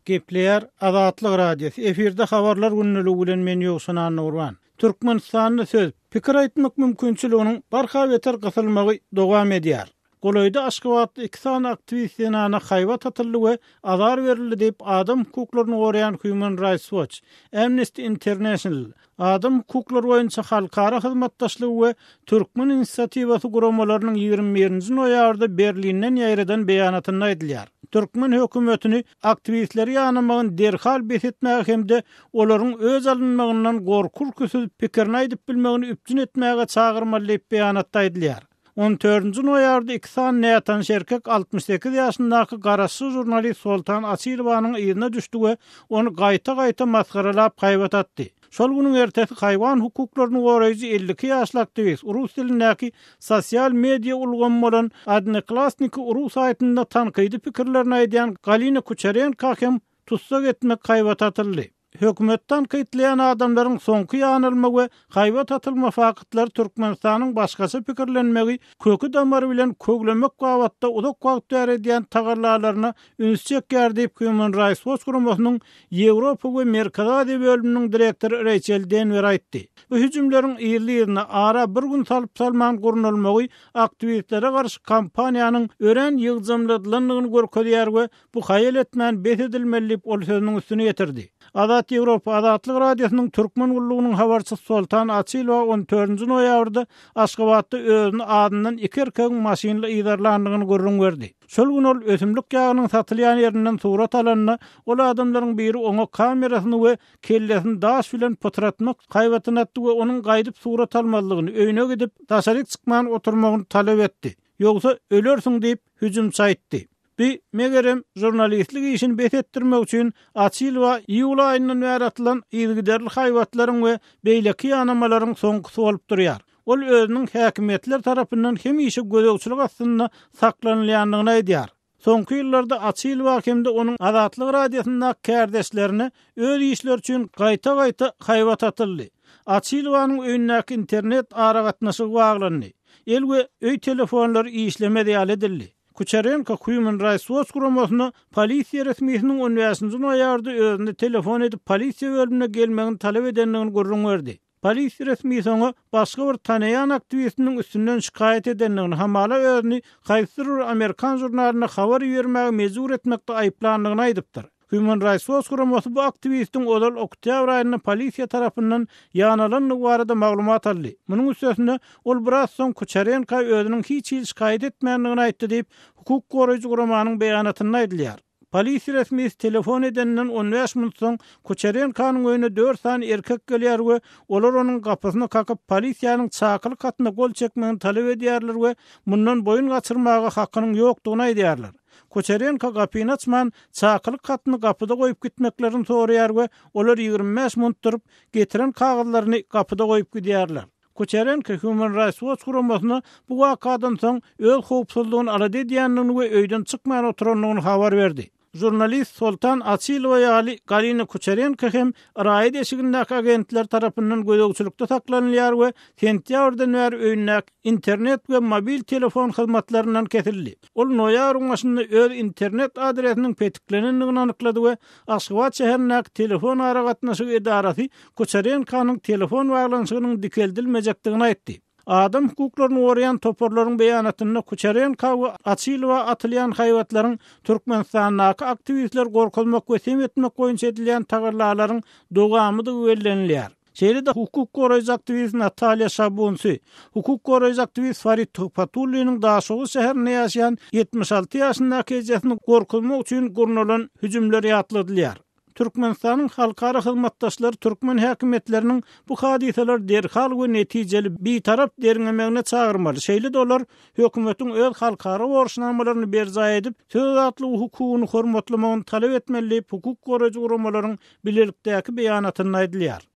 Gepleýär Azatlyk radiosu. Eferde habarlar günnüligi bilen men Ýogsun Nurwan. Türkmenistanyň söz, pikir aýtmak mümkinçiliginiň barha beter gysylmagy dowam edýär. Goloýda Aşgabatda 2 san aktivistine haýwat atyldy we azar berildi diýip adam hukuklaryny goraýan Human Rights Watch, Amnesty International, adam hukuklary boýunça halkara hyzmatdaşlygy we Türkmen inisiatiwasy guramalarynyň 21-nji noýabrda Berlinden ýaýradan beýanatyny aýdylýar. Türkmen hökümetini aktivistleri ýanamagyn derhal besetmäge hemde olaryň öz alynmagyndan gorkur küsüp pikirini aýdyp bilmegini üpjün etmäge çagyrmaly diýip beýanatda aýdylýar. 14-nji noýabrda 2 san nätan şerkek 68 ýaşyndaky garaşy jurnalist Soltan Asylowanyň ýerine düşdi we onu gaýta masgaralap haýwat atdy. Şol güniň ertesi haýwan hukuklaryny goraýjy 52 ýaşly aktivist Urus dilindäki sosial media ulgammadan Adnoklassniki Urus saýtynda tanqydy pikirlerini aýdýan Galina Kucharenko hem tutsak etmek haýwat atyldy. Hökümetden kayıtlayan adamların sonky ýanylma we haýwat atylma fakytlary Türkmenistanyň başgasy pikirlenmegi kökü damary bilen köglemek gawatda uzak wagt edýän tagarlalaryna ünsçek diýip Human Rights Watch guramasynyň Ýewropa we Merkez Asia bölüminiň direktory Rachel Denver aýtdy. Bu hüjümleriň ýerlerine ara bir gün salyp salman gurnulmagy aktivistlere garşy kampaniýanyň ören ýygdamladylygyny görkezýär we bu haýal etmän besedilmeli diýip ol sözüniň üstüne ýetirdi. Azat Ýewropa Azatlyk radiosynyň türkmen ullugynyň habarçysy Soltan Asylow 14-nji noýabrda Aşgabatda özüni adından 2 erkegiň maşynly ýydarlandygyny görüň berdi. Şol gün ol ösümlik ýagynyň satylýan ýerinden surat alanyna ol adamlaryň biri oňa kamerasyny we kellesini daş bilen potratmak haýwatyny atdy we onuň gaýdyp surat almalygyny öýüne gidip daşaryk çykman oturmagyny talep etdi. Ýogsa ölersiň diýip hüjüm saýtdy. Bir megerem jurnalistlik işini betetdirmek üçin Asylow ýyl aýyndan bäri atylan ýygyderli haýwatlaryň we beýleki ýanamalaryň soňkysy bolup durýar. Ol özüniň häkimetler tarapyndan hem işi gözegçilik astyna saklanylýandygyny aýdýar. Soňky ýyllarda Asylow hemde onuň Azatlyk radiosyndaky kärdeşlerini öz işleri üçin gaýta haýwat atyldy. Asylowyň öýündäki internet aragatnaşygy baglandy. El we öý telefonlary işlemedi ýaly edildi. Kucharenko Human Rights Watch guramasyna polisiýa resmiýetiniň 10-nji noýabrda özüne telefon edip polisiýa bölümine gelmegini talep edenligini görüň berdi. Polisiýa resmiýeti oňa başga bir tanaýan aktivistiniň üstünden şikaýet edenligini hamala özüni haýsyr Amerikan jurnalyna habar bermäge mejbur etmekde aýplandygyny aýdypdyr. Human Rights Watch guramasy bu aktivistin odal oktyabr aýyna polisiýa tarapyndan ýanalanyny barada maglumat aldy. Munyň üstüne ol biraz soň Kucharenko özüniň hiç şikaýet etmänligini aýtdy diýip hukuk goraýjy guramanyň beýanatyny aýdylýar. Polisiýa resmiýeti telefon edenden 15 minut soň Kucharenkonyň öýüne 4 san erkek gelýär we olar onuň gapysyna kakyp polisiýanyň çakylyk hatyna gol çekmegini talep edýärler we mundan boyun gaçyrmaga hakkynyň ýokdugyny aýdýarlar. Kucharenko gapyny açman çakylyk hatyny gapyda goýup gitmeklerini soraýar we olar 25 minut durup getiren kagazlaryny gapyda goýup gidýärler. Kucharenko Human Rights Watch guramasyna bu wakadan soň öz howpsuzlygyny alady edýänligini we öýden çykmaýan oturanlygyny habar berdi. Jurnalist Soltan Asylow ýaly Galina Kucharenko hem raýat eşigindäki agentler tarapyndan gözegçilikde saklanylýar we sentýabrdan bäri öýündäki internet we mobil telefon hyzmatlarynyň kesildi. Ol noýabr başynda öz internet adresiniň petiklenenligini anyklady we Aşgabat şäherindäki telefon aragatnaşygy edarasy Kucharenkonyň telefon baglanyşynyň dikeldilmejekdigini aýtdy. Adam hukuklaryny goraýan toporlaryň beýanatyna Kucharenko we Asylow atylýan haýwatlaryň Türkmenistanyň aktivistler gorkulmak we sem etmek goýunça edilýän tagarlalaryň dogamy da öwellenilýär. Şeýle-de hukuk goraýjy aktivist Natalya Şabunsi, hukuk goraýjy aktivist Farid Patullynyň Daşoğlu şäherinde ýaşaýan 76 ýaşyndaky ejesini gorkulmak üçin gurnulan hüjümler ýatladylýar. Türkmenistanyň halkara hyzmatdaşlary türkmen häkimetleriniň bu hadiseler derhal we netijeli bir-tarap deriňemegine çagyrmaly. Şeýle-de olar hökümetiň öz halkara borçnamalaryny berza edip, söz atly hukukyny hormatlamagyny talep etmeli diýip hukuk goraýjy guramalaryň bilelikdäki beýanatyny aýdylýar.